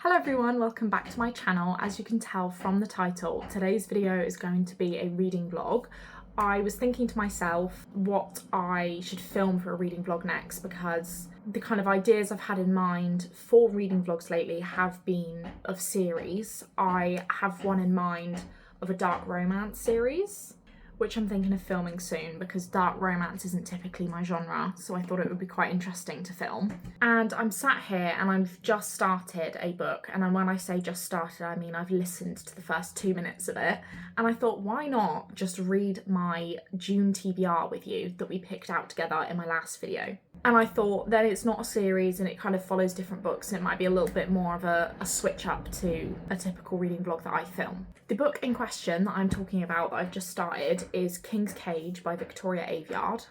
Hello everyone, welcome back to my channel. As you can tell from the title, today's video is going to be a reading vlog. I was thinking to myself what I should film for a reading vlog next, because the kind of ideas I've had in mind for reading vlogs lately have been of series. I have one in mind of a dark romance series, which I'm thinking of filming soon because dark romance isn't typically my genre, so I thought it would be quite interesting to film. And I'm sat here and I've just started a book, and when I say just started, I mean I've listened to the first 2 minutes of it, and I thought, why not just read my June TBR with you that we picked out together in my last video. And I thought that it's not a series and it kind of follows different books, and it might be a little bit more of a switch up to a typical reading vlog that I film. The book in question that I'm talking about that I've just started is King's Cage by Victoria Aveyard.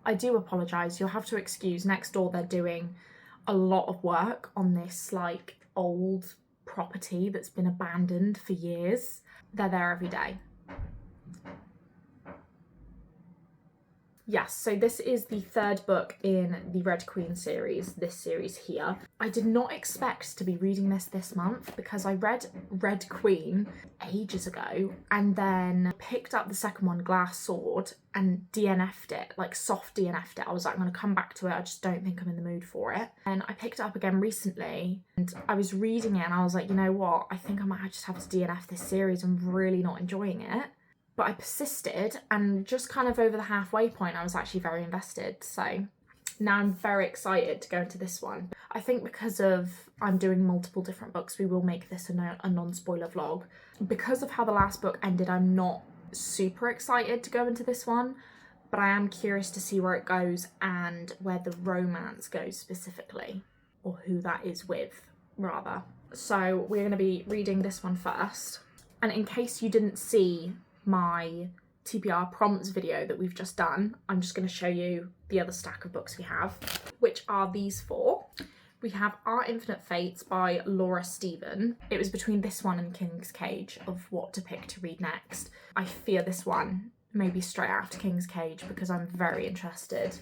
I do apologise, you'll have to excuse, next door they're doing a lot of work on this like old property that's been abandoned for years. They're there every day. Yes, so this is the third book in the Red Queen series, this series here. I did not expect to be reading this month because I read Red Queen ages ago and then picked up the second one, Glass Sword, and DNF'd it, like soft DNF'd it. I was like, I'm going to come back to it, I just don't think I'm in the mood for it. And I picked it up again recently and I was reading it and I was like, you know what, I think I might just have to DNF this series. I'm really not enjoying it. But I persisted, and just kind of over the halfway point, I was actually very invested. So now I'm very excited to go into this one. I think because I'm doing multiple different books, we will make this a non-spoiler vlog. Because of how the last book ended, I'm not super excited to go into this one, but I am curious to see where it goes and where the romance goes specifically, or who that is with, rather. So we're going to be reading this one first. And in case you didn't see my TBR prompts video that we've just done, I'm just going to show you the other stack of books we have, which are these four. We have Our Infinite Fates by Laura Stephen. It was between this one and King's Cage of what to pick to read next. I fear this one maybe straight after King's Cage because I'm very interested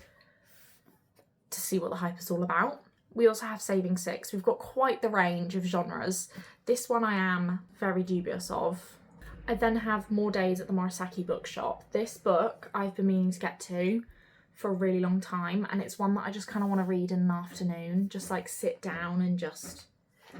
to see what the hype is all about. We also have Saving Six. We've got quite the range of genres. This one I am very dubious of. I then have More Days at the Morisaki Bookshop. This book I've been meaning to get to for a really long time, and it's one that I just kind of want to read in an afternoon, just like sit down and just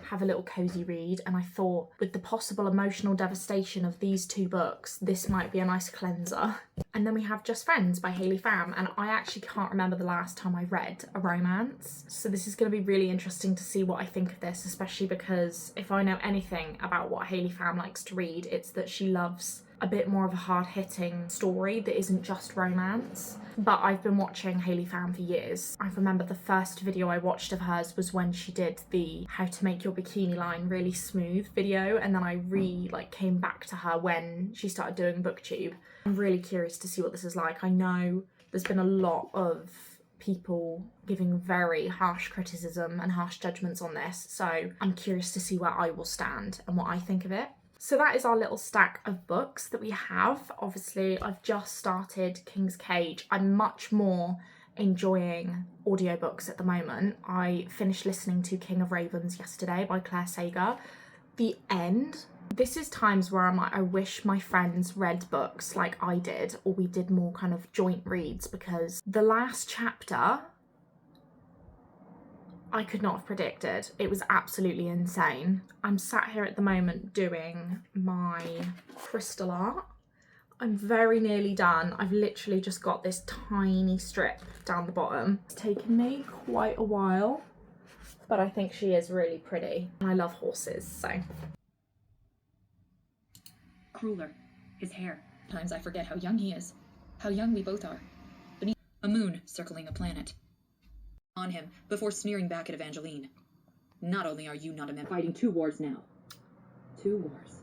have a little cozy read. And I thought with the possible emotional devastation of these two books, this might be a nice cleanser. And then we have Just Friends by Hayley Pham, and I actually can't remember the last time I read a romance, so this is going to be really interesting to see what I think of this, especially because if I know anything about what Hayley Pham likes to read, it's that she loves a bit more of a hard-hitting story that isn't just romance. But I've been watching Hayley Pham for years. I remember the first video I watched of hers was when she did the How to Make Your Bikini Line Really Smooth video, and then I came back to her when she started doing BookTube. I'm really curious to see what this is like. I know there's been a lot of people giving very harsh criticism and harsh judgments on this, so I'm curious to see where I will stand and what I think of it. So that is our little stack of books that we have. Obviously, I've just started King's Cage. I'm much more enjoying audiobooks at the moment. I finished listening to King of Ravens yesterday by Claire Sager. The end. This is times where I'm like, I wish my friends read books like I did, or we did more kind of joint reads, because the last chapter I could not have predicted. It was absolutely insane. I'm sat here at the moment doing my crystal art. I'm very nearly done. I've literally just got this tiny strip down the bottom. It's taken me quite a while, but I think she is really pretty. I love horses, so. Crueler. His hair. Times I forget how young he is. How young we both are. Beneath a moon circling a planet. On him before sneering back at Evangeline. Not only are you not a man fighting 2 wars now. 2 wars.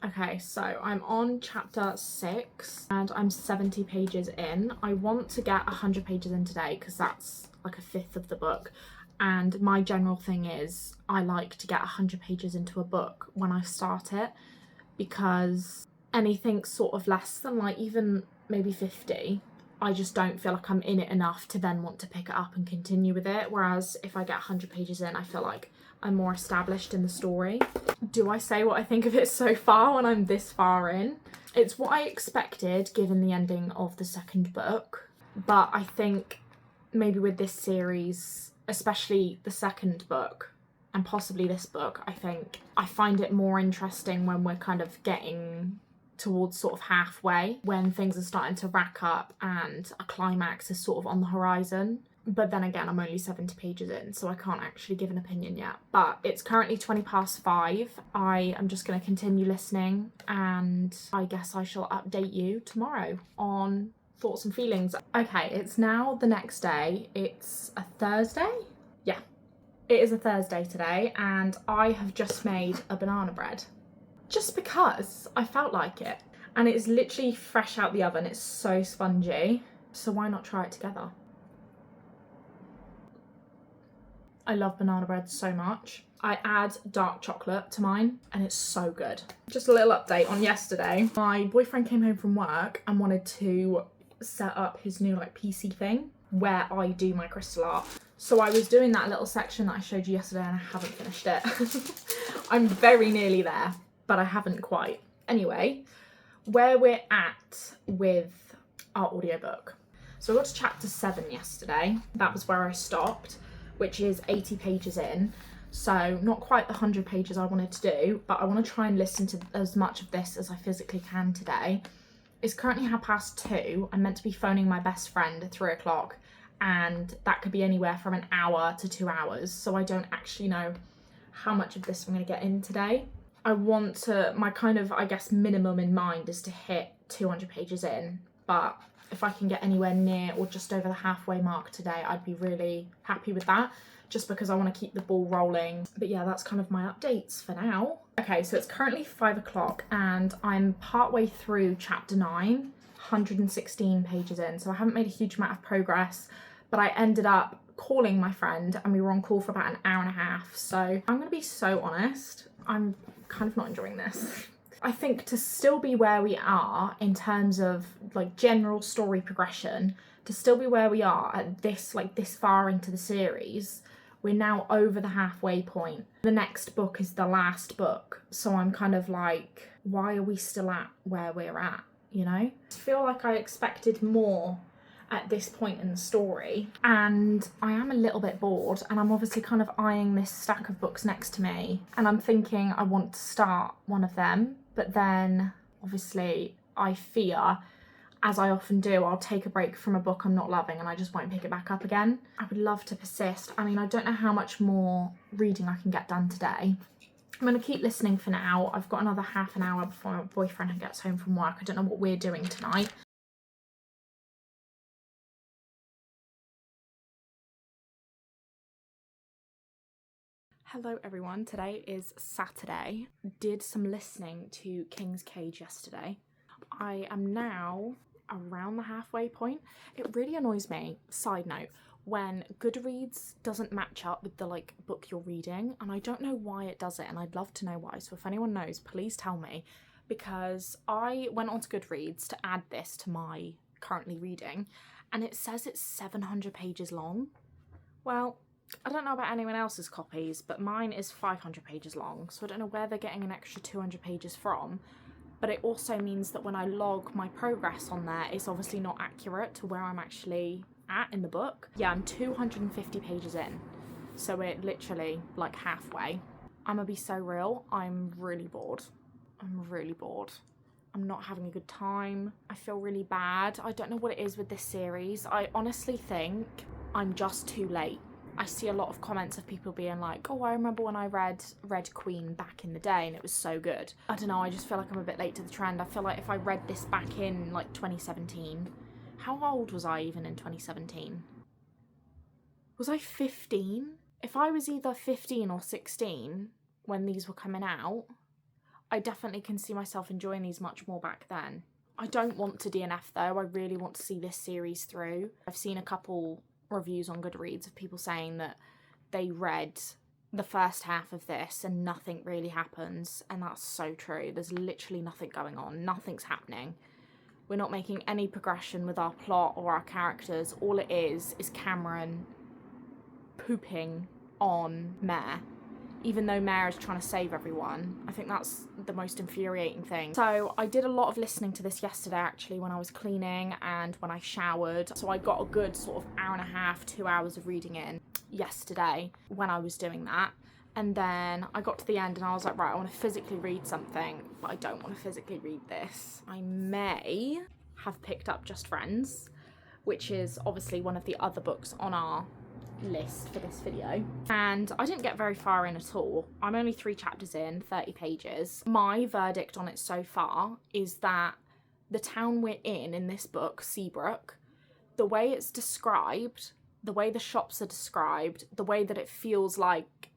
Okay, so I'm on chapter 6 and I'm 70 pages in. I want to get 100 pages in today because that's like a fifth of the book. And my general thing is I like to get 100 pages into a book when I start it, because anything sort of less than like even maybe 50 I just don't feel like I'm in it enough to then want to pick it up and continue with it. Whereas if I get 100 pages in, I feel like I'm more established in the story. Do I say what I think of it so far when I'm this far in? It's what I expected given the ending of the second book, but I think maybe with this series, especially the second book and possibly this book, I think I find it more interesting when we're kind of getting towards sort of halfway, when things are starting to rack up and a climax is sort of on the horizon. But then again, I'm only 70 pages in, so I can't actually give an opinion yet. But it's currently 5:20. I am just going to continue listening, and I guess I shall update you tomorrow on thoughts and feelings. Okay, it's now the next day. It's a Thursday? Yeah, it is a Thursday today, and I have just made a banana bread. Just because I felt like it. And it's literally fresh out the oven. It's so spongy. So why not try it together? I love banana bread so much. I add dark chocolate to mine and it's so good. Just a little update on yesterday. My boyfriend came home from work and wanted to set up his new like PC thing where I do my crystal art. So I was doing that little section that I showed you yesterday and I haven't finished it. I'm very nearly there, but I haven't quite. Anyway, where we're at with our audiobook. So I got to chapter 7 yesterday. That was where I stopped, which is 80 pages in. So not quite the 100 pages I wanted to do, but I want to try and listen to as much of this as I physically can today. It's currently 2:30. I'm meant to be phoning my best friend at 3 o'clock, and that could be anywhere from an hour to 2 hours. So I don't actually know how much of this I'm going to get in today. I want to, my kind of, I guess, minimum in mind is to hit 200 pages in, but if I can get anywhere near or just over the halfway mark today, I'd be really happy with that, just because I want to keep the ball rolling. But yeah, that's kind of my updates for now. Okay, so it's currently 5 o'clock and I'm partway through chapter 9, 116 pages in, so I haven't made a huge amount of progress, but I ended up calling my friend and we were on call for about an hour and a half. So I'm going to be so honest, I'm kind of not enjoying this. I think to still be where we are in terms of like general story progression, to still be where we are at this, like this far into the series, we're now over the halfway point. The next book is the last book. So I'm kind of like, why are we still at where we're at, you know? I feel like I expected more at this point in the story, and I am a little bit bored, and I'm obviously kind of eyeing this stack of books next to me and I'm thinking I want to start one of them, but then obviously I fear, as I often do, I'll take a break from a book I'm not loving and I just won't pick it back up again. I would love to persist. I mean, I don't know how much more reading I can get done today. I'm going to keep listening for now. I've got another half an hour before my boyfriend gets home from work. I don't know what we're doing tonight. Hello everyone, today is Saturday. Did some listening to King's Cage yesterday. I am now around the halfway point. It really annoys me, side note, when Goodreads doesn't match up with the like book you're reading, and I don't know why it does it, and I'd love to know why. So if anyone knows, please tell me, because I went onto Goodreads to add this to my currently reading and it says it's 700 pages long. Well, I don't know about anyone else's copies, but mine is 500 pages long, so I don't know where they're getting an extra 200 pages from. But it also means that when I log my progress on there, it's obviously not accurate to where I'm actually at in the book. Yeah, I'm 250 pages in, so we're literally like halfway. I'm gonna be so real, I'm really bored. I'm really bored. I'm not having a good time. I feel really bad. I don't know what it is with this series. I honestly think I'm just too late. I see a lot of comments of people being like, oh, I remember when I read Red Queen back in the day and it was so good. I don't know, I just feel like I'm a bit late to the trend. I feel like if I read this back in like 2017, how old was I even in 2017? Was I 15? If I was either 15 or 16 when these were coming out, I definitely can see myself enjoying these much more back then. I don't want to DNF though, I really want to see this series through. I've seen a couple reviews on Goodreads of people saying that they read the first half of this and nothing really happens, and that's so true. There's literally nothing going on, nothing's happening. We're not making any progression with our plot or our characters. All it is Cameron pooping on Mare. Even though Mare is trying to save everyone. I think that's the most infuriating thing. So I did a lot of listening to this yesterday actually when I was cleaning and when I showered. So I got a good sort of hour and a half, 2 hours of reading in yesterday when I was doing that. And then I got to the end and I was like, right, I want to physically read something, but I don't want to physically read this. I may have picked up Just Friends, which is obviously one of the other books on our list for this video, and I didn't get very far in at all. I'm only 3 chapters in, 30 pages. My verdict on it so far is that the town we're in this book, Seabrook, the way it's described, the way the shops are described, the way that it feels like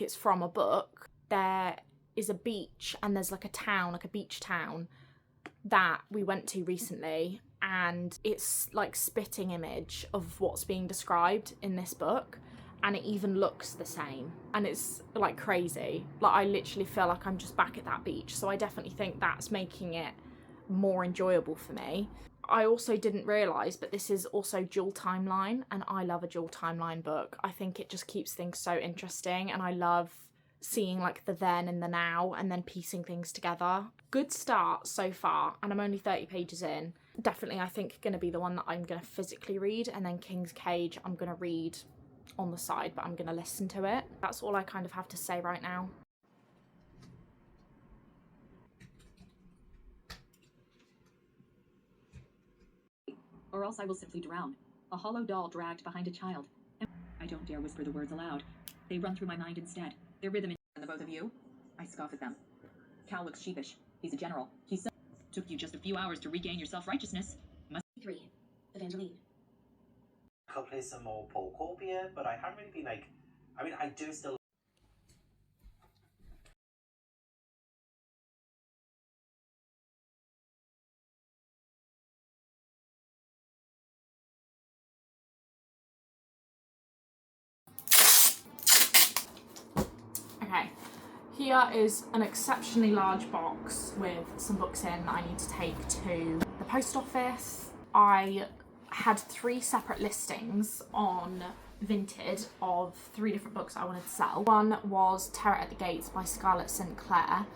it's from a book, there is a beach and there's like a town, like a beach town that we went to recently, and it's like spitting image of what's being described in this book, and it even looks the same, and it's like crazy. Like I literally feel like I'm just back at that beach, so I definitely think that's making it more enjoyable for me. I also didn't realise, but this is also dual timeline, and I love a dual timeline book. I think it just keeps things so interesting, and I love seeing like the then and the now and then piecing things together. Good start so far, and I'm only 30 pages in. Definitely I think going to be the one that I'm going to physically read, and then King's Cage I'm going to read on the side, but I'm going to listen to it. That's all I kind of have to say right now. Or else I will simply drown. A hollow doll dragged behind a child. I don't dare whisper the words aloud. They run through my mind instead. Their rhythm in the both of you. I scoff at them. Cal looks sheepish. He's a general. He said, took you just a few hours to regain your self-righteousness. 3. Evangeline. I'll play some more Paul Corbier, but I haven't really been like, I mean, I do still. Okay, here is an exceptionally large box with some books in that I need to take to the post office. I had 3 separate listings on Vinted of 3 different books I wanted to sell. One was Terror at the Gates by Scarlett St. Clair.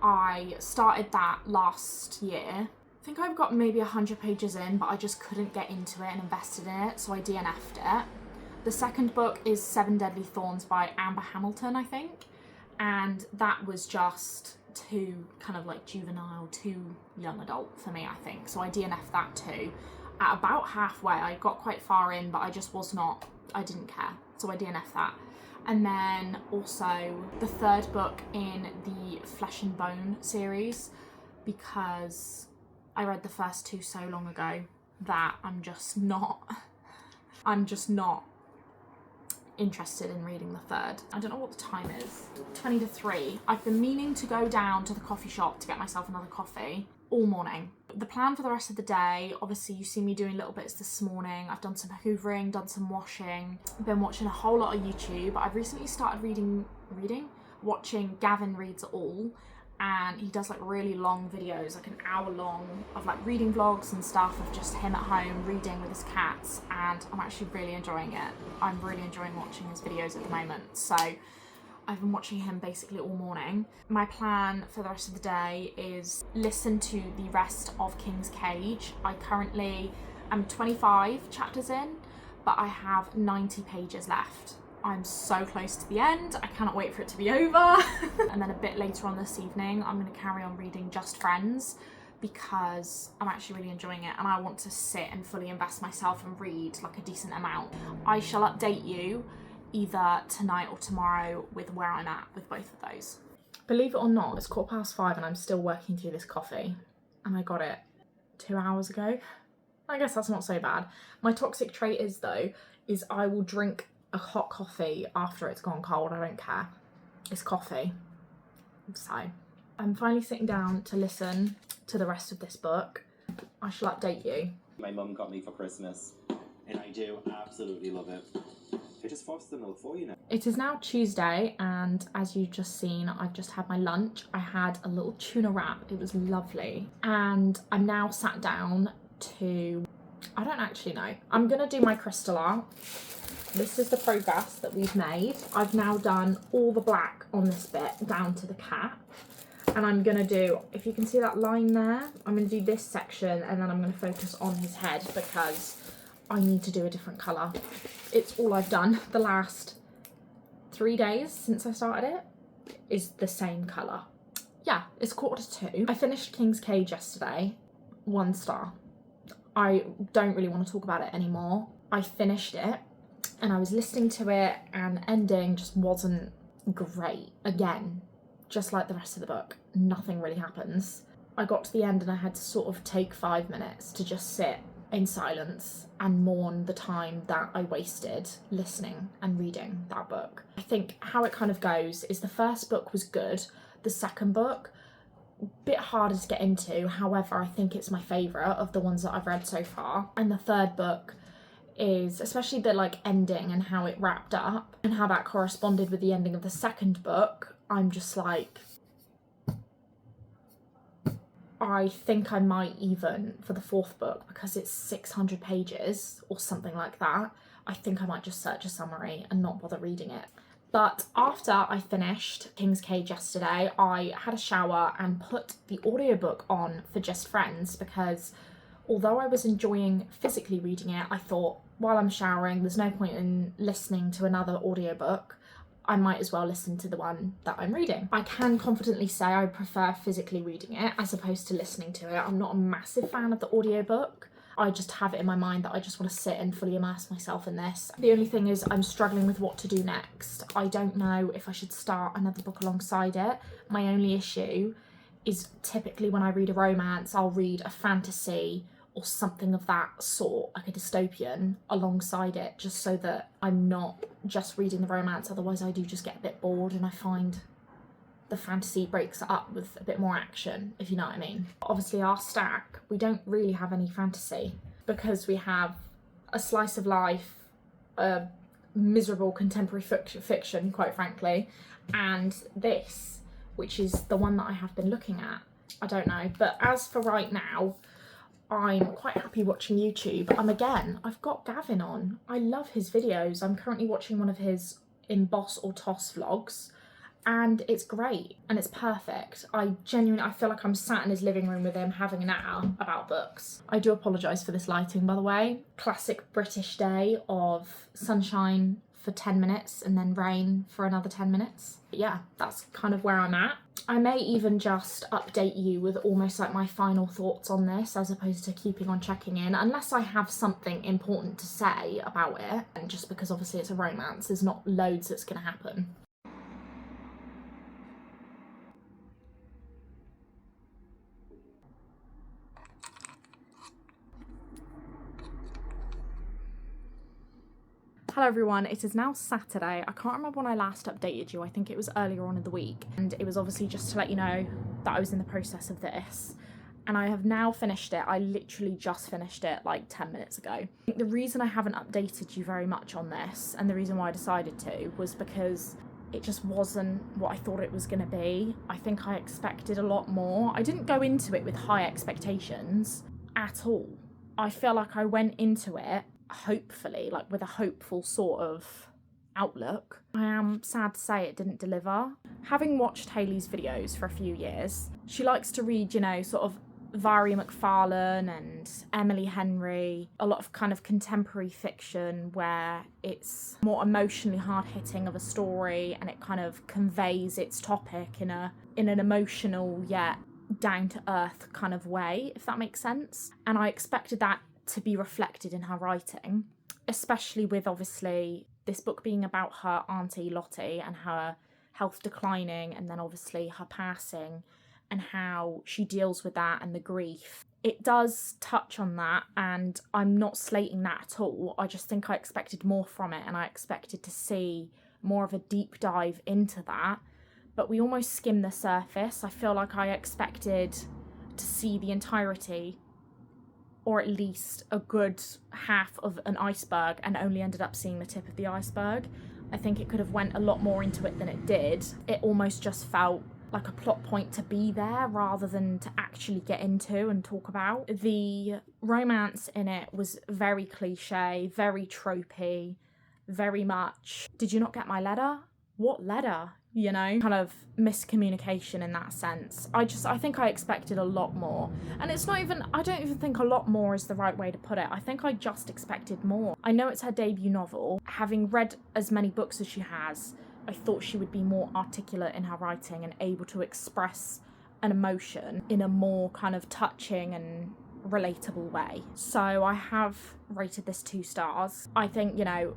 I started that last year. I think I've got maybe 100 pages in, but I just couldn't get into it and invested in it, so I DNF'd it. The second book is Seven Deadly Thorns by Amber Hamilton, I think. And that was just too kind of like juvenile, too young adult for me, I think. So I DNF'd that too. At about halfway, I got quite far in, but I just was not, I didn't care. So I DNF'd that. And then also the third book in the Flesh and Bone series, because I read the first 2 so long ago that I'm just not interested in reading the third. I don't know what the time is. 20 to 3. I've been meaning to go down to the coffee shop to get myself another coffee all morning. The plan for the rest of the day, obviously you see me doing little bits this morning. I've done some hoovering, done some washing, been watching a whole lot of YouTube. I've recently started watching Gavin Reads It All, and he does like really long videos, like an hour long, of like reading vlogs and stuff of just him at home reading with his cats, and I'm actually really enjoying it. I'm really enjoying watching his videos at the moment, so I've been watching him basically all morning. My plan for the rest of the day is listen to the rest of King's Cage. I currently am 25 chapters in, but I have 90 pages left. I'm so close to the end. I cannot wait for it to be over. And then a bit later on this evening, I'm going to carry on reading Just Friends, because I'm actually really enjoying it and I want to sit and fully invest myself and read like a decent amount. I shall update you either tonight or tomorrow with where I'm at with both of those. Believe it or not, it's 5:15 and I'm still working through this coffee, and I got it 2 hours ago. I guess that's not so bad. My toxic trait is I will drink a hot coffee after it's gone cold. I don't care. It's coffee. So I'm finally sitting down to listen to the rest of this book. I shall update you. My mum got me for Christmas, and I do absolutely love it. It is frost the milk for you now. It is now Tuesday, and as you've just seen, I've just had my lunch. I had a little tuna wrap. It was lovely. And I'm now sat down to, I don't actually know. I'm gonna do my crystal art. This is the progress that we've made. I've now done all the black on this bit down to the cap. And I'm gonna do, if you can see that line there, I'm gonna do this section and then I'm gonna focus on his head because I need to do a different colour. It's all I've done the last 3 days since I started it is the same colour. Yeah, it's 1:45. I finished King's Cage yesterday, 1 star. I don't really want to talk about it anymore. I finished it and I was listening to it and the ending just wasn't great. Again, just like the rest of the book, nothing really happens. I got to the end and I had to sort of take 5 minutes to just sit in silence and mourn the time that I wasted listening and reading that book. I think how it kind of goes is the first book was good, the second book, a bit harder to get into, however I think it's my favourite of the ones that I've read so far, and the third book is, especially the like ending and how it wrapped up and how that corresponded with the ending of the second book, I'm just like, I think I might even, for the fourth book, because it's 600 pages or something like that, I think I might just search a summary and not bother reading it. But after I finished King's Cage yesterday, I had a shower and put the audiobook on for Just Friends because although I was enjoying physically reading it, I thought while I'm showering, there's no point in listening to another audiobook. I might as well listen to the one that I'm reading. I can confidently say I prefer physically reading it as opposed to listening to it. I'm not a massive fan of the audiobook. I just have it in my mind that I just want to sit and fully immerse myself in this. The only thing is I'm struggling with what to do next. I don't know if I should start another book alongside it. My only issue is typically when I read a romance, I'll read a fantasy or something of that sort, like a dystopian, alongside it, just so that I'm not just reading the romance. Otherwise I do just get a bit bored and I find the fantasy breaks it up with a bit more action, if you know what I mean. Obviously our stack, we don't really have any fantasy because we have a slice of life, a miserable contemporary fiction, quite frankly, and this, which is the one that I have been looking at. I don't know, but as for right now, I'm quite happy watching YouTube. I've got Gavin on. I love his videos. I'm currently watching one of his Emboss or Toss vlogs and it's great and it's perfect. I feel like I'm sat in his living room with him having an hour about books. I do apologise for this lighting, by the way. Classic British day of sunshine for 10 minutes and then rain for another 10 minutes. But yeah, that's kind of where I'm at. I may even just update you with almost like my final thoughts on this as opposed to keeping on checking in, unless I have something important to say about it. And just because obviously it's a romance, there's not loads that's going to happen. Hello everyone, it is now Saturday. I can't remember when I last updated you. I think it was earlier on in the week, and it was obviously just to let you know that I was in the process of this. And I have now finished it. I literally just finished it like 10 minutes ago. The reason I haven't updated you very much on this, and the reason why I decided to, was because it just wasn't what I thought it was going to be. I think I expected a lot more. I didn't go into it with high expectations at all. I feel like I went into it hopefully, like with a hopeful sort of outlook. I am sad to say it didn't deliver. Having watched Hayley's videos for a few years, she likes to read, you know, sort of Vari McFarlane and Emily Henry, a lot of kind of contemporary fiction where it's more emotionally hard-hitting of a story and it kind of conveys its topic in an emotional yet down-to-earth kind of way, if that makes sense. And I expected that to be reflected in her writing, especially with obviously this book being about her auntie Lottie and her health declining and then obviously her passing and how she deals with that and the grief. It does touch on that and I'm not slating that at all. I just think I expected more from it and I expected to see more of a deep dive into that, but we almost skimmed the surface. I feel like I expected to see the entirety or at least a good half of an iceberg and only ended up seeing the tip of the iceberg. I think it could have went a lot more into it than it did. It almost just felt like a plot point to be there rather than to actually get into and talk about. The romance in it was very cliche, very tropey, very much, did you not get my letter? What letter? You know, kind of miscommunication in that sense. I think I expected a lot more. And it's not even, I don't even think a lot more is the right way to put it. I think I just expected more. I know it's her debut novel. Having read as many books as she has, I thought she would be more articulate in her writing and able to express an emotion in a more kind of touching and relatable way. So I have rated this 2 stars. I think, you know,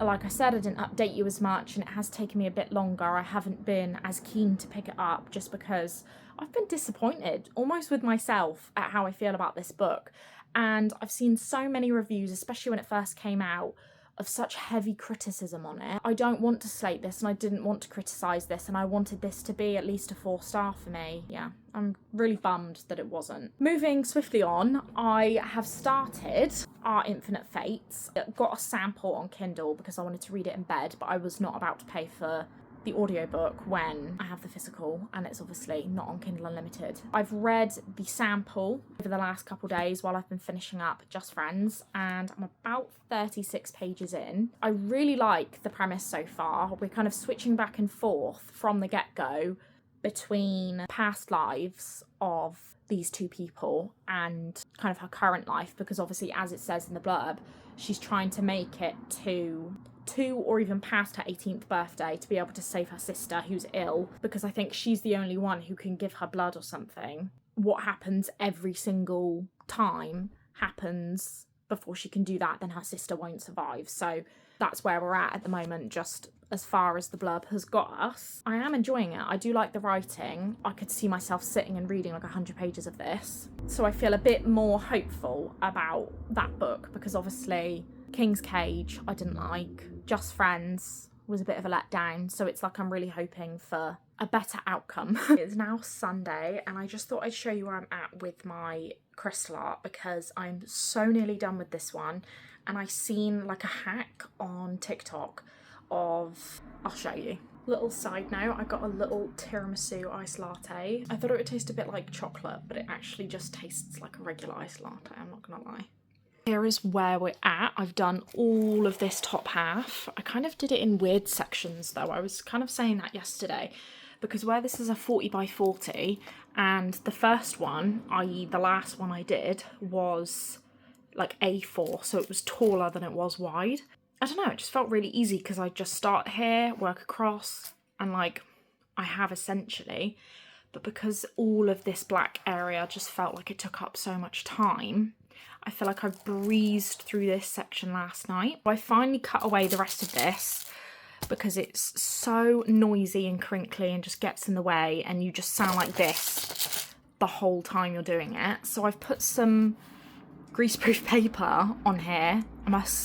like I said, I didn't update you as much and it has taken me a bit longer. I haven't been as keen to pick it up just because I've been disappointed almost with myself at how I feel about this book. And I've seen so many reviews, especially when it first came out, of such heavy criticism on it. I don't want to slate this and I didn't want to criticise this, and I wanted this to be at least a 4-star for me. Yeah, I'm really bummed that it wasn't. Moving swiftly on, I have started Our Infinite Fates. It got a sample on Kindle because I wanted to read it in bed, but I was not about to pay for the audiobook when I have the physical, and it's obviously not on Kindle Unlimited. I've read the sample over the last couple days while I've been finishing up Just Friends, and I'm about 36 pages in. I really like the premise so far. We're kind of switching back and forth from the get-go between past lives of these 2 people and kind of her current life, because obviously, as it says in the blurb, she's trying to make it to or even past her 18th birthday to be able to save her sister who's ill, because I think she's the only one who can give her blood or something. What happens every single time happens before she can do that, then her sister won't survive. So that's where we're at the moment, just as far as the blurb has got us. I am enjoying it. I do like the writing. I could see myself sitting and reading like 100 pages of this. So I feel a bit more hopeful about that book, because obviously King's Cage I didn't like. Just Friends was a bit of a letdown, so it's like I'm really hoping for a better outcome. It's now Sunday and I just thought I'd show you where I'm at with my crystal art, because I'm so nearly done with this one, and I seen like a hack on TikTok of, I'll show you. Little side note, I got a little tiramisu iced latte. I thought it would taste a bit like chocolate, but it actually just tastes like a regular iced latte, I'm not gonna lie. Here is where we're at. I've done all of this top half. I kind of did it in weird sections though. I was kind of saying that yesterday, because where this is a 40 by 40 and the first one, i.e. the last one I did, was like A4, so it was taller than it was wide. I don't know, it just felt really easy because I just start here, work across, and like I have essentially. But because all of this black area just felt like it took up so much time, I feel like I breezed through this section last night. I finally cut away the rest of this because it's so noisy and crinkly and just gets in the way, and you just sound like this the whole time you're doing it. So I've put some greaseproof paper on here.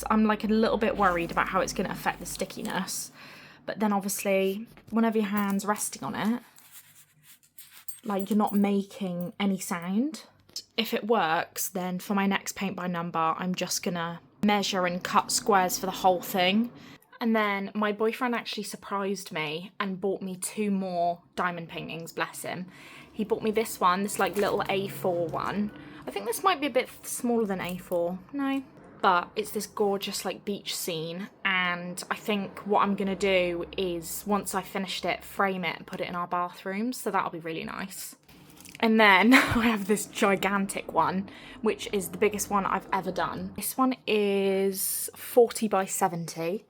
I'm like a little bit worried about how it's going to affect the stickiness, but then obviously whenever your hand's resting on it, like, you're not making any sound. If it works, then for my next paint by number, I'm just gonna measure and cut squares for the whole thing. And then my boyfriend actually surprised me and bought me 2 more diamond paintings, bless him. He bought me this one, this like little A4 one. I think this might be a bit smaller than A4, no. But it's this gorgeous like beach scene, and I think what I'm gonna do is, once I've finished it, frame it and put it in our bathroom, so that'll be really nice. And then I have this gigantic one, which is the biggest one I've ever done. This one is 40 by 70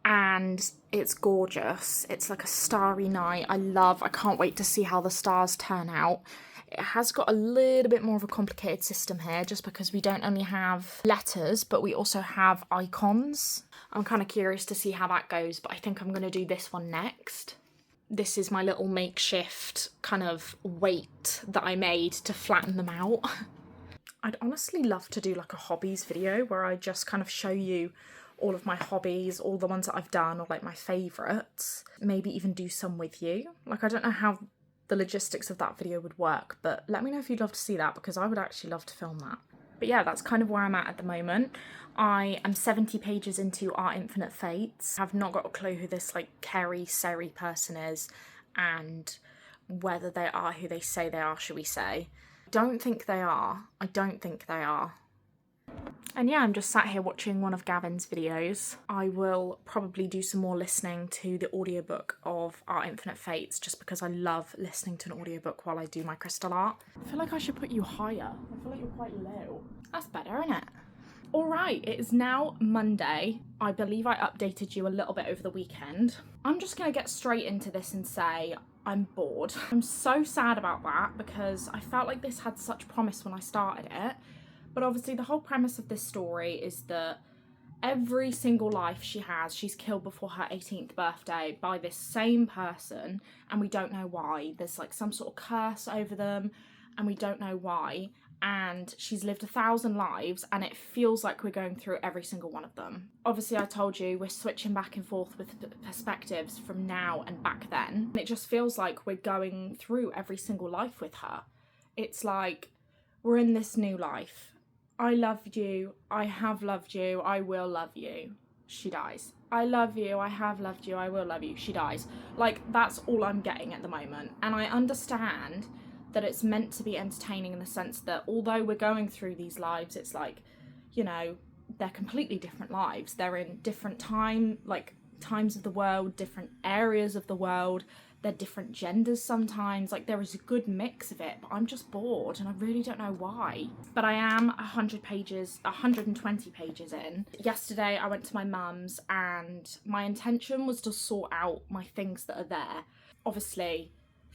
and it's gorgeous. It's like a starry night. I can't wait to see how the stars turn out. It has got a little bit more of a complicated system here, just because we don't only have letters, but we also have icons. I'm kind of curious to see how that goes, but I think I'm going to do this one next. This is my little makeshift kind of weight that I made to flatten them out. I'd honestly love to do like a hobbies video where I just kind of show you all of my hobbies, all the ones that I've done, or like my favourites. Maybe even do some with you. Like, I don't know how the logistics of that video would work, but let me know if you'd love to see that, because I would actually love to film that. But yeah, that's kind of where I'm at the moment. I am 70 pages into Our Infinite Fates. I've not got a clue who this like Carrie Seri person is and whether they are who they say they are, should we say. Don't think they are. I don't think they are. And yeah, I'm just sat here watching one of Gavin's videos. I will probably do some more listening to the audiobook of Our Infinite Fates just because I love listening to an audiobook while I do my crystal art. I feel like I should put you higher. I feel like you're quite low. That's better, isn't it? Alright, it is now Monday. I believe I updated you a little bit over the weekend. I'm just gonna get straight into this and say I'm bored. I'm so sad about that because I felt like this had such promise when I started it. But obviously the whole premise of this story is that every single life she has, she's killed before her 18th birthday by this same person, and we don't know why. There's like some sort of curse over them, and we don't know why. And she's lived 1,000 lives, and it feels like we're going through every single one of them. Obviously, I told you, we're switching back and forth with perspectives from now and back then. It just feels like we're going through every single life with her. It's like, we're in this new life. I loved you, I have loved you, I will love you. She dies. I love you, I have loved you, I will love you. She dies. Like, that's all I'm getting at the moment. And I understand that it's meant to be entertaining in the sense that although we're going through these lives, it's like, you know, they're completely different lives. They're in different times of the world, different areas of the world. They're different genders sometimes. Like, there is a good mix of it, but I'm just bored and I really don't know why. But I am 120 pages in. Yesterday I went to my mum's and my intention was to sort out my things that are there. Obviously,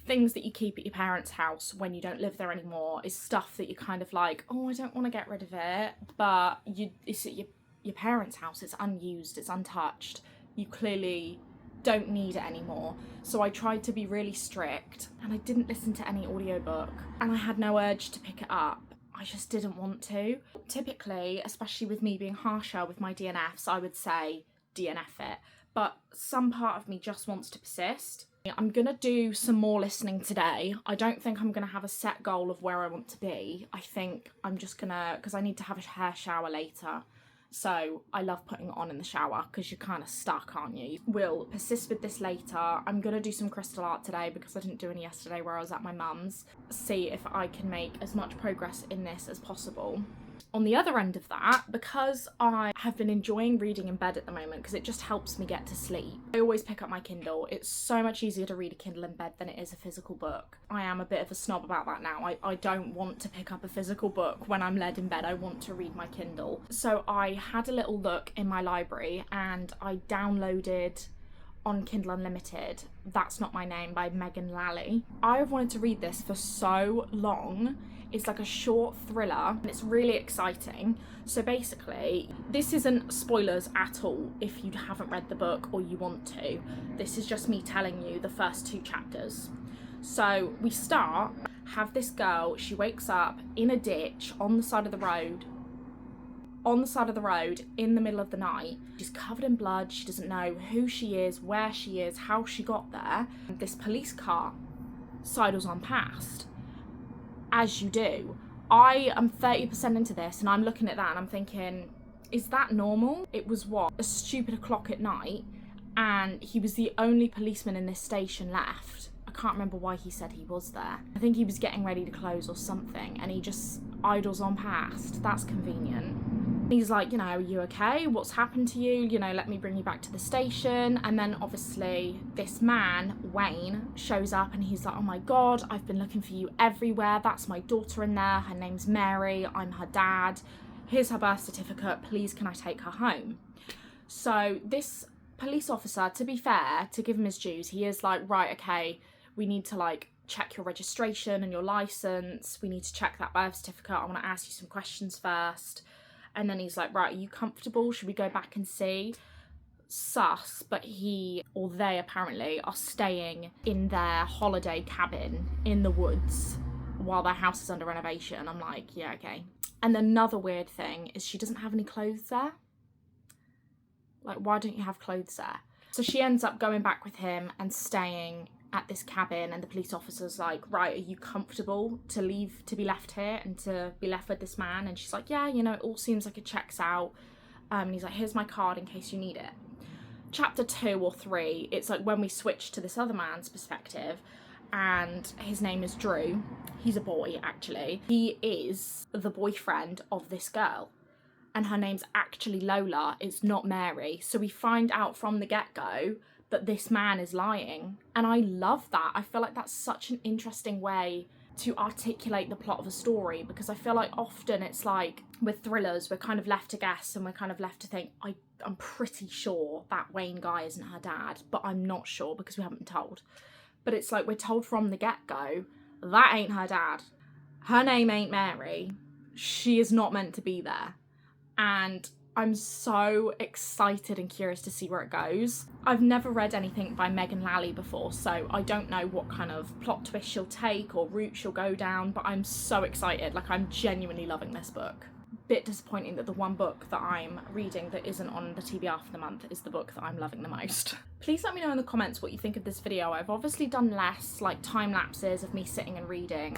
things that you keep at your parents' house when you don't live there anymore is stuff that you're kind of like, oh, I don't want to get rid of it, but it's at your parents' house, it's unused, it's untouched. You clearly don't need it anymore. So I tried to be really strict and I didn't listen to any audiobook and I had no urge to pick it up. I just didn't want to. Typically, especially with me being harsher with my DNFs, I would say DNF it. But some part of me just wants to persist. I'm gonna do some more listening today. I don't think I'm gonna have a set goal of where I want to be. I think I'm just gonna, because I need to have a hair shower later. So I love putting it on in the shower because you're kind of stuck, aren't you? We'll persist with this later. I'm going to do some crystal art today because I didn't do any yesterday where I was at my mum's. See if I can make as much progress in this as possible. On the other end of that, because I have been enjoying reading in bed at the moment because it just helps me get to sleep, I always pick up my Kindle. It's so much easier to read a Kindle in bed than it is a physical book. I am a bit of a snob about that now. I don't want to pick up a physical book when I'm led in bed. I want to read my Kindle. So I had a little look in my library and I downloaded on Kindle Unlimited That's Not My Name by Megan Lally. I've wanted to read this for so long. It's like a short thriller and it's really exciting. So basically, this isn't spoilers at all if you haven't read the book or you want to. This is just me telling you the first 2 chapters. So we have this girl, she wakes up in a ditch on the side of the road in the middle of the night. She's covered in blood. She doesn't know who she is, where she is, how she got there. This police car sidles on past, as you do. I am 30% into this and I'm looking at that and I'm thinking, is that normal? It was a stupid o'clock at night and he was the only policeman in this station left. I can't remember why he said he was there. I think he was getting ready to close or something and he just idles on past. That's convenient. He's like, you know, are you okay? What's happened to you? You know, let me bring you back to the station. And then obviously this man, Wayne, shows up and he's like, oh my God, I've been looking for you everywhere. That's my daughter in there. Her name's Mary. I'm her dad. Here's her birth certificate. Please, can I take her home? So this police officer, to be fair, to give him his dues, he is like, right, okay, we need to like check your registration and your license. We need to check that birth certificate. I want to ask you some questions first. And then he's like, right, are you comfortable? Should we go back and see? Sus, but they apparently are staying in their holiday cabin in the woods while their house is under renovation. I'm like, yeah, okay. And another weird thing is she doesn't have any clothes there. Like, why don't you have clothes there? So she ends up going back with him and staying at this cabin, and the police officer's like, right, are you comfortable to be left here and to be left with this man? And she's like, yeah, you know, it all seems like it checks out. And he's like, here's my card in case you need it. Chapter 2 or 3, it's like when we switch to this other man's perspective, and his name is Drew. He's a boy, actually. He is the boyfriend of this girl, and her name's actually Lola. It's not Mary. So we find out from the get-go that this man is lying, and I love that. I feel like that's such an interesting way to articulate the plot of a story, because I feel like often it's like with thrillers, we're kind of left to guess, and we're kind of left to think, I'm pretty sure that Wayne guy isn't her dad, but I'm not sure because we haven't been told. But it's like we're told from the get-go, that ain't her dad. Her name ain't Mary. She is not meant to be there. And I'm so excited and curious to see where it goes. I've never read anything by Megan Lally before, so I don't know what kind of plot twist she'll take or route she'll go down, but I'm so excited. Like, I'm genuinely loving this book. Bit disappointing that the one book that I'm reading that isn't on the TBR for the month is the book that I'm loving the most. Please let me know in the comments what you think of this video. I've obviously done less like time lapses of me sitting and reading,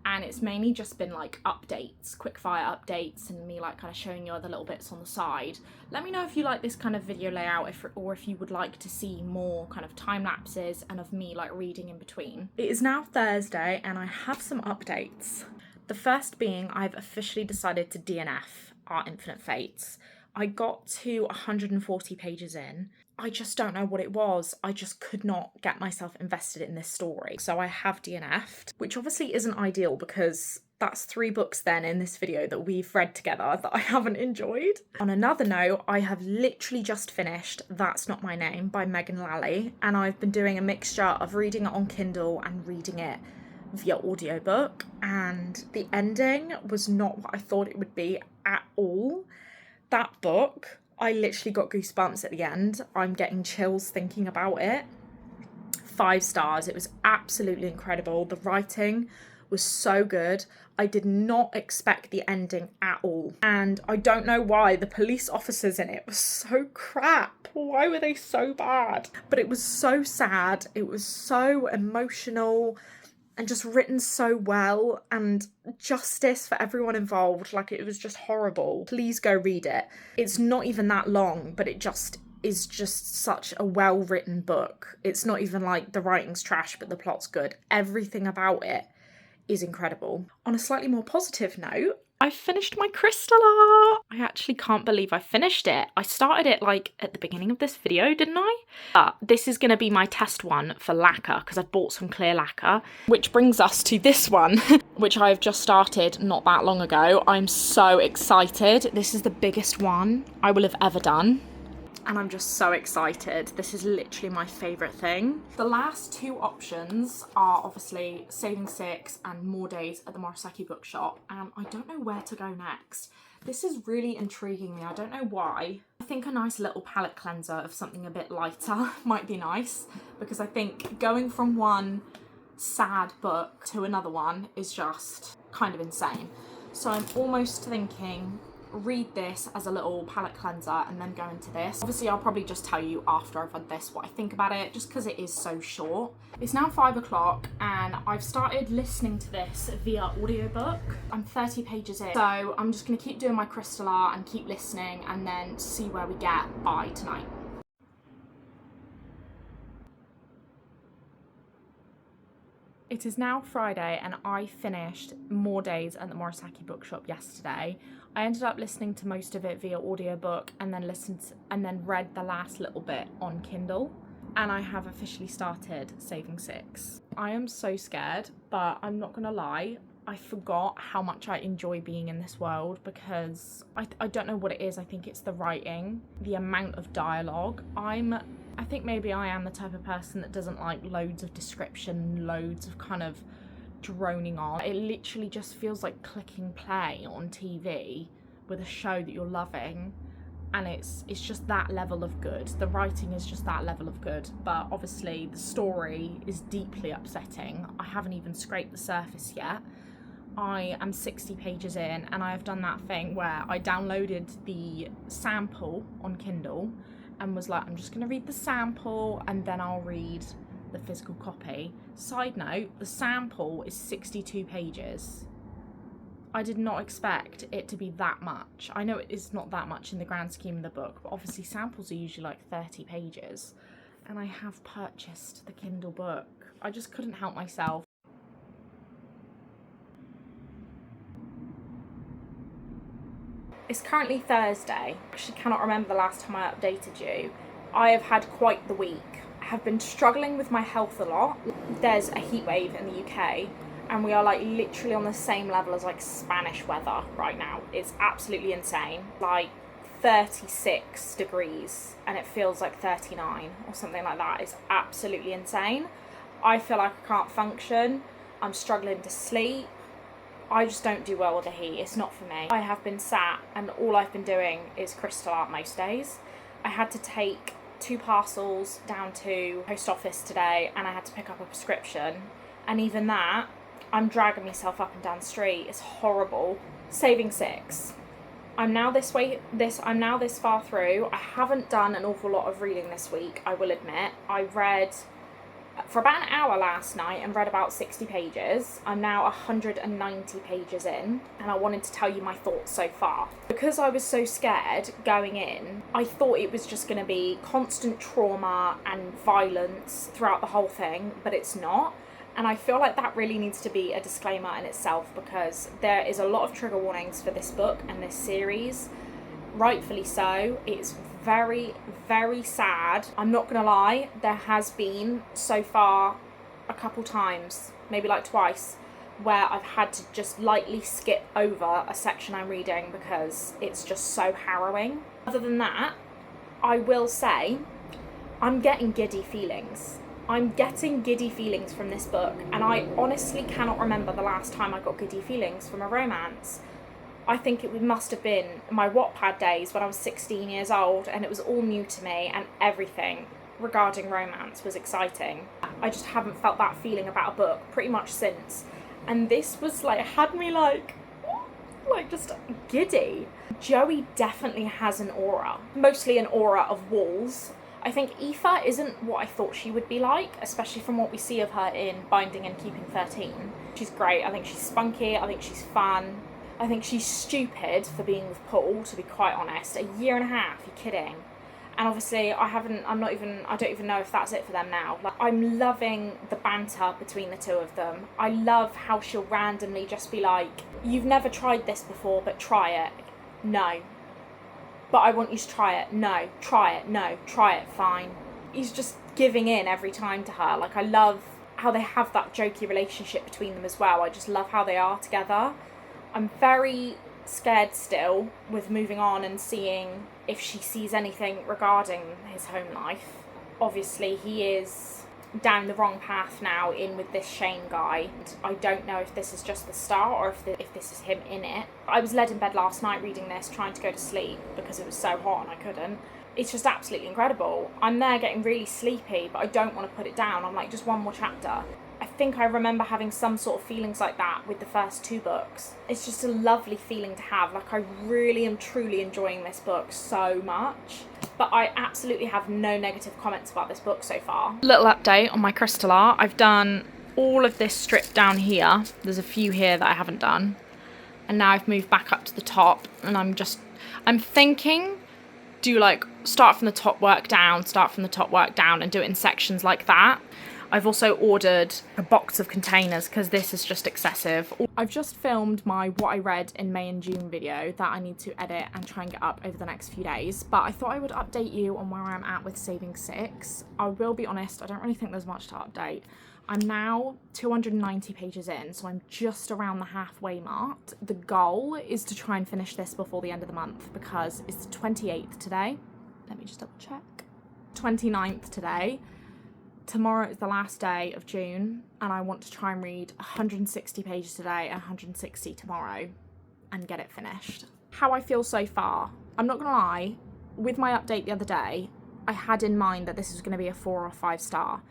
and it's mainly just been like updates, quick fire updates, and me like kind of showing you other little bits on the side. Let me know if you like this kind of video layout, or if you would like to see more kind of time lapses and of me like reading in between. It is now Thursday and I have some updates. The first being, I've officially decided to DNF Our Infinite Fates. I got to 140 pages in. I just don't know what it was. I just could not get myself invested in this story. So I have DNF'd, which obviously isn't ideal because that's 3 books then in this video that we've read together that I haven't enjoyed. On another note, I have literally just finished That's Not My Name by Megan Lally, and I've been doing a mixture of reading it on Kindle and reading it via audiobook, and the ending was not what I thought it would be at all. That book, I literally got goosebumps at the end. I'm getting chills thinking about it. 5 stars. It was absolutely incredible. The writing was so good. I did not expect the ending at all, and I don't know why. The police officers in it were so crap. Why were they so bad? But it was so sad. It was so emotional and just written so well, and justice for everyone involved. Like, it was just horrible. Please go read it. It's not even that long, but it just is just such a well-written book. It's not even like the writing's trash, but the plot's good. Everything about it is incredible. On a slightly more positive note, I finished my Crystalla. I actually can't believe I finished it. I started it like at the beginning of this video, didn't I? But this is going to be my test one for lacquer because I've bought some clear lacquer, which brings us to this one, which I've just started not that long ago. I'm so excited. This is the biggest one I will have ever done, and I'm just so excited. This is literally my favourite thing. The last 2 options are obviously Saving 6 and More Days at the Murasaki Bookshop, and I don't know where to go next. This is really intriguing me. I don't know why. I think a nice little palette cleanser of something a bit lighter might be nice, because I think going from one sad book to another one is just kind of insane. So I'm almost thinking read this as a little palette cleanser and then go into this. Obviously I'll probably just tell you after I've read this what I think about it, just because it is so short. It's now 5 o'clock and I've started listening to this via audiobook. I'm 30 pages in, so I'm just going to keep doing my Crystalla and keep listening and then see where we get by tonight. It is now Friday and I finished More Days at the Murasaki Bookshop yesterday. I ended up listening to most of it via audiobook and then read the last little bit on Kindle, and I have officially started Saving 6. I am so scared, but I'm not gonna lie, I forgot how much I enjoy being in this world, because I don't know what it is. I think it's the writing, the amount of dialogue. I think maybe I am the type of person that doesn't like loads of description, loads of kind of droning on. It literally just feels like clicking play on TV with a show that you're loving, and it's just that level of good. The writing is just that level of good, but obviously the story is deeply upsetting. I haven't even scraped the surface yet. I am 60 pages in and I have done that thing where I downloaded the sample on Kindle and was like, I'm just gonna read the sample and then I'll read the physical copy. Side note, the sample is 62 pages. I did not expect it to be that much. I know it is not that much in the grand scheme of the book, but obviously samples are usually like 30 pages. And I have purchased the Kindle book. I just couldn't help myself. It's currently Thursday. I actually cannot remember the last time I updated you. I have had quite the week. I have been struggling with my health a lot. There's a heat wave in the UK and we are like literally on the same level as like Spanish weather right now. It's absolutely insane. Like 36 degrees and it feels like 39 or something like that. It's absolutely insane. I feel like I can't function. I'm struggling to sleep. I just don't do well with the heat. It's not for me. I have been sat and all I've been doing is crystal art most days. I had to take 2 parcels down to post office today and I had to pick up a prescription. And even that, I'm dragging myself up and down the street. It's horrible. Saving 6. I'm now this far through. I haven't done an awful lot of reading this week, I will admit. I read for about an hour last night and read about 60 pages. I'm now 190 pages in and I wanted to tell you my thoughts so far. Because I was so scared going in, I thought it was just going to be constant trauma and violence throughout the whole thing, but it's not. And I feel like that really needs to be a disclaimer in itself because there is a lot of trigger warnings for this book and this series. Rightfully so. It's very, very sad. I'm not gonna lie, there has been so far a couple times, maybe like twice, where I've had to just lightly skip over a section I'm reading because it's just so harrowing. Other than that, I will say I'm getting giddy feelings. I'm getting giddy feelings from this book and I honestly cannot remember the last time I got giddy feelings from a romance. I think it must have been my Wattpad days when I was 16 years old and it was all new to me and everything regarding romance was exciting. I just haven't felt that feeling about a book pretty much since. And this was like, had me like just giddy. Joey definitely has an aura, mostly an aura of walls. I think Aoife isn't what I thought she would be like, especially from what we see of her in Binding and Keeping 13. She's great. I think she's spunky. I think she's fun. I think she's stupid for being with Paul, to be quite honest. A year and a half, you're kidding. And obviously I don't even know if that's it for them now. Like, I'm loving the banter between the two of them. I love how she'll randomly just be like, you've never tried this before, but try it. No. But I want you to try it. No. Try it. No. Try it. Fine. He's just giving in every time to her. Like, I love how they have that jokey relationship between them as well. I just love how they are together. I'm very scared still with moving on and seeing if she sees anything regarding his home life. Obviously, he is down the wrong path now in with this Shane guy. I don't know if this is just the start or if this is him in it. I was led in bed last night reading this, trying to go to sleep because it was so hot and I couldn't. It's just absolutely incredible. I'm there getting really sleepy, but I don't want to put it down. I'm like, just one more chapter. I think I remember having some sort of feelings like that with the first 2 books. It's just a lovely feeling to have. Like, I really am truly enjoying this book so much. But I absolutely have no negative comments about this book so far. Little update on my crystal art. I've done all of this strip down here. There's a few here that I haven't done. And now I've moved back up to the top and I'm thinking do like start from the top, work down and do it in sections like that. I've also ordered a box of containers because this is just excessive. I've just filmed my what I read in May and June video that I need to edit and try and get up over the next few days. But I thought I would update you on where I'm at with Saving 6. I will be honest, I don't really think there's much to update. I'm now 290 pages in, so I'm just around the halfway mark. The goal is to try and finish this before the end of the month because it's the 28th today. Let me just double check. 29th today. Tomorrow is the last day of June and I want to try and read 160 pages today and 160 tomorrow and get it finished. How I feel so far, I'm not gonna lie, with my update the other day, I had in mind that this was gonna be a 4 or 5 star.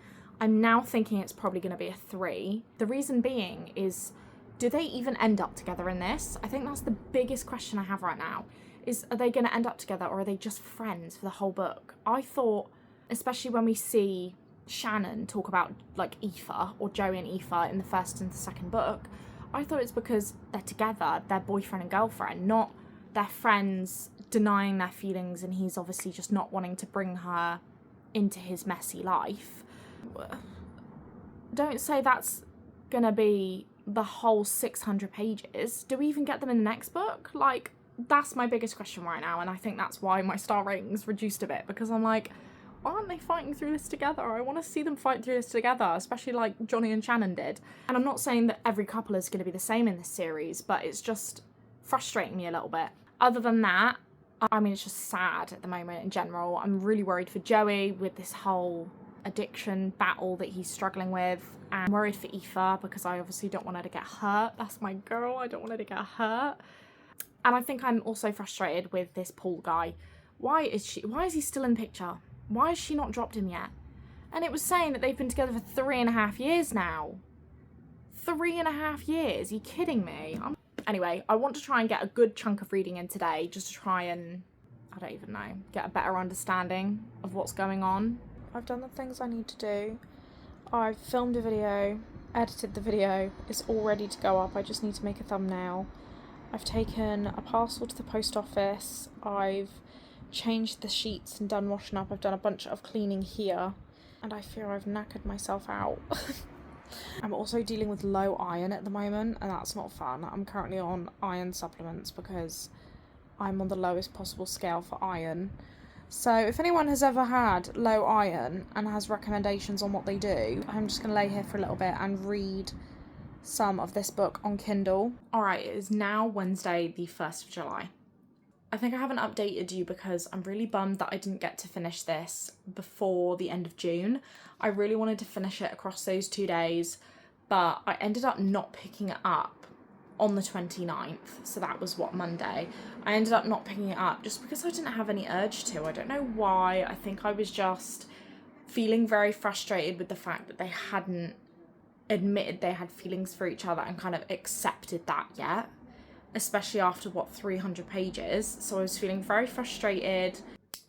I'm now thinking it's probably gonna be a 3. The reason being is, do they even end up together in this? I think that's the biggest question I have right now, is are they gonna end up together or are they just friends for the whole book? I thought, especially when we see Shannon talk about like Aoife, or Joey and Aoife, in the first and the second book, I thought it's because they're together, they're boyfriend and girlfriend, not their friends denying their feelings, and he's obviously just not wanting to bring her into his messy life. Don't say that's gonna be the whole 600 pages. Do we even get them in the next book? Like, that's my biggest question right now, and I think that's why my star rating's reduced a bit, because I'm like, why aren't they fighting through this together? I want to see them fight through this together, especially like Johnny and Shannon did. And I'm not saying that every couple is going to be the same in this series, but it's just frustrating me a little bit. Other than that, I mean, it's just sad at the moment in general. I'm really worried for Joey with this whole addiction battle that he's struggling with. And I'm worried for Aoife because I obviously don't want her to get hurt. That's my girl. I don't want her to get hurt. And I think I'm also frustrated with this Paul guy. Why is he still in the picture? Why has she not dropped him yet? And it was saying that they've been together for 3.5 years now. 3.5 years? Are you kidding me? Anyway, I want to try and get a good chunk of reading in today, just to try and, I don't even know, get a better understanding of what's going on. I've done the things I need to do. I've filmed a video, edited the video. It's all ready to go up. I just need to make a thumbnail. I've taken a parcel to the post office. I've changed the sheets and done washing up. I've done a bunch of cleaning here, and I fear I've knackered myself out. I'm also dealing with low iron at the moment, and that's not fun. I'm currently on iron supplements because I'm on the lowest possible scale for iron. So if anyone has ever had low iron and has recommendations on what they do, I'm just going to lay here for a little bit and read some of this book on Kindle. Alright, it is now Wednesday the 1st of July. I think I haven't updated you because I'm really bummed that I didn't get to finish this before the end of June. I really wanted to finish it across those 2 days, but I ended up not picking it up on the 29th, so that was Monday. I ended up not picking it up just because I didn't have any urge to. I don't know why. I think I was just feeling very frustrated with the fact that they hadn't admitted they had feelings for each other and kind of accepted that yet, especially after 300 pages. So I was feeling very frustrated.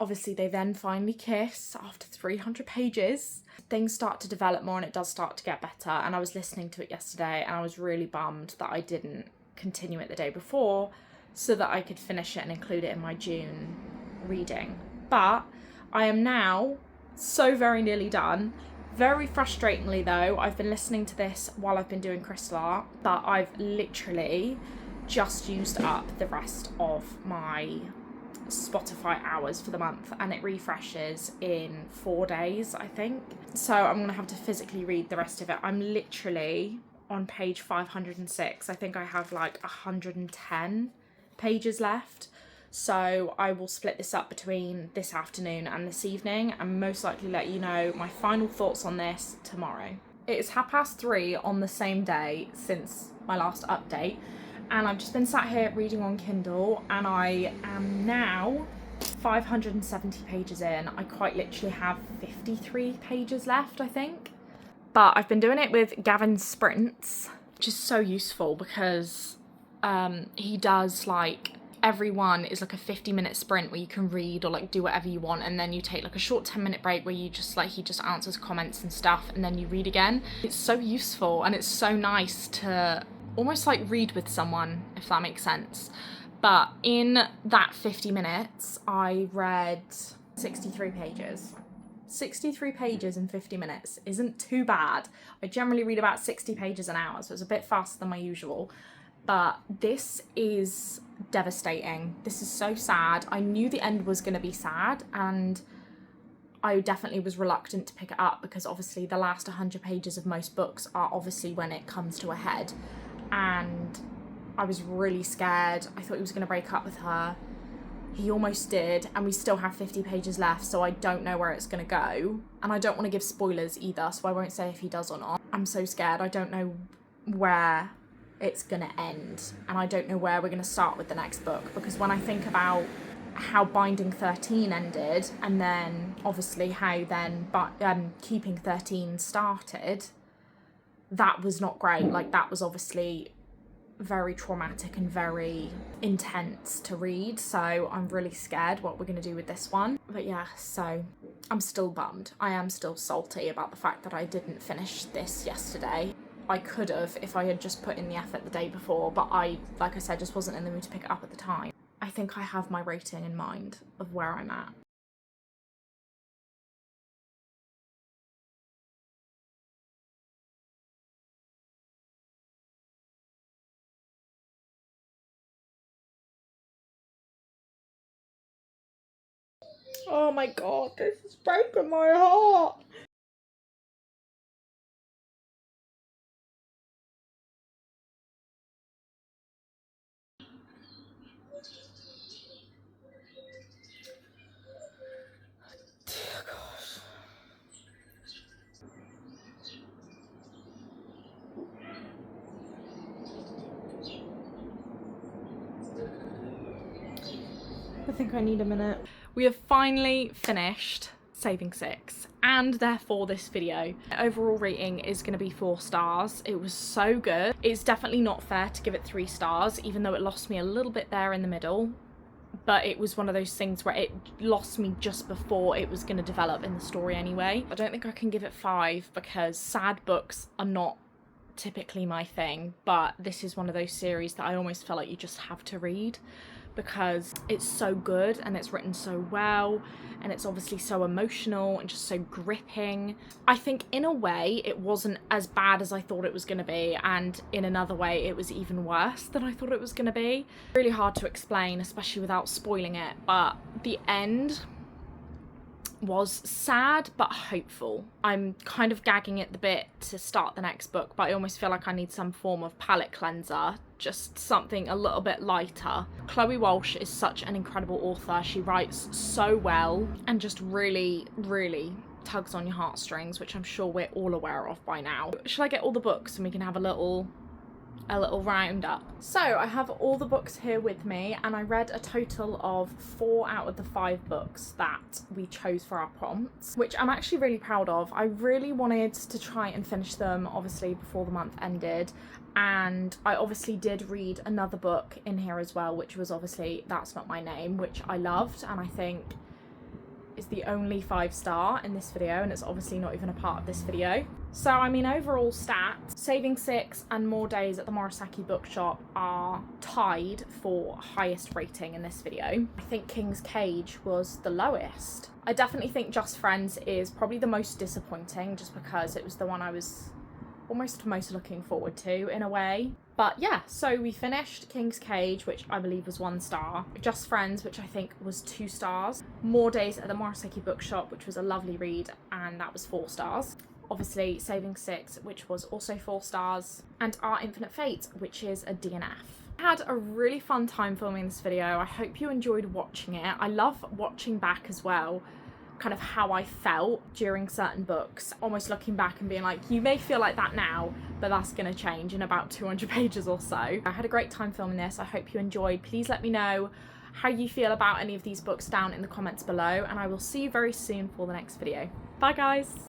Obviously they then finally kiss after 300 pages. Things start to develop more and it does start to get better, and I was listening to it yesterday and I was really bummed that I didn't continue it the day before so that I could finish it and include it in my June reading. But I am now so very nearly done. Very frustratingly though, I've been listening to this while I've been doing crystal art, but I've literally just used up the rest of my Spotify hours for the month, and it refreshes in 4 days, I think. So I'm gonna have to physically read the rest of it. I'm literally on page 506. I think I have like 110 pages left. So I will split this up between this afternoon and this evening and most likely let you know my final thoughts on this tomorrow. It is 3:30 on the same day since my last update, and I've just been sat here reading on Kindle, and I am now 570 pages in. I quite literally have 53 pages left, I think. But I've been doing it with Gavin Sprints, which is so useful because he does like, everyone is like a 50-minute sprint where you can read or like do whatever you want, and then you take like a short 10-minute break where you just like, he just answers comments and stuff, and then you read again. It's so useful and it's so nice to almost like read with someone, if that makes sense. But in that 50 minutes I read 63 pages. 63 pages in 50 minutes isn't too bad. I generally read about 60 pages an hour, so it's a bit faster than my usual. But this is devastating. This is so sad. I knew the end was going to be sad, and I definitely was reluctant to pick it up because obviously the last 100 pages of most books are obviously when it comes to a head. And I was really scared. I thought he was going to break up with her. He almost did, and we still have 50 pages left, so I don't know where it's going to go. And I don't want to give spoilers either, so I won't say if he does or not. I'm so scared. I don't know where it's gonna end, and I don't know where we're gonna start with the next book, because when I think about how Binding 13 ended, and then obviously how then Keeping 13 started, that was not great. Like, that was obviously very traumatic and very intense to read, so I'm really scared what we're gonna do with this one. But yeah, so I'm still bummed. I am still salty about the fact that I didn't finish this yesterday. I could have if I had just put in the effort the day before, but like I said, just wasn't in the mood to pick it up at the time. I think I have my rating in mind of where I'm at. Oh my god, this is breaking my heart. Dear gosh. I think I need a minute. We have finally finished Saving Six, and therefore this video. Overall rating is going to be 4 stars. It was so good. It's definitely not fair to give it 3 stars, even though it lost me a little bit there in the middle. But it was one of those things where it lost me just before it was going to develop in the story anyway. I don't think I can give it 5 because sad books are not typically my thing, but this is one of those series that I almost feel like you just have to read because it's so good and it's written so well and it's obviously so emotional and just so gripping. I think in a way it wasn't as bad as I thought it was going to be, and in another way it was even worse than I thought it was going to be. Really hard to explain, especially without spoiling it, but the end was sad but hopeful. I'm kind of gagging at the bit to start the next book, but I almost feel like I need some form of palate cleanser, just something a little bit lighter. Chloe Walsh is such an incredible author. She writes so well and just really, really tugs on your heartstrings, which I'm sure we're all aware of by now. Shall I get all the books and we can have a little roundup? So I have all the books here with me, and I read a total of 4 out of the 5 books that we chose for our prompts, which I'm actually really proud of. I really wanted to try and finish them obviously before the month ended, and I obviously did read another book in here as well, which was obviously That's Not My Name, which I loved and I think is the only 5-star in this video, and it's obviously not even a part of this video. So I mean, overall stats, Saving Six and More Days at the Murasaki Bookshop are tied for highest rating in this video. I think King's Cage was the lowest. I definitely think Just Friends is probably the most disappointing, just because it was the one I was almost most looking forward to in a way. But yeah, so we finished King's Cage, which I believe was 1 star. Just Friends, which I think was 2 stars. More Days at the Murasaki Bookshop, which was a lovely read, and that was 4 stars. Obviously Saving Six, which was also 4 stars. And Our Infinite Fate, which is a DNF. I had a really fun time filming this video. I hope you enjoyed watching it. I love watching back as well, kind of how I felt during certain books, almost looking back and being like, you may feel like that now, but that's going to change in about 200 pages or so. I had a great time filming this. I hope you enjoyed. Please let me know how you feel about any of these books down in the comments below, and I will see you very soon for the next video. Bye guys!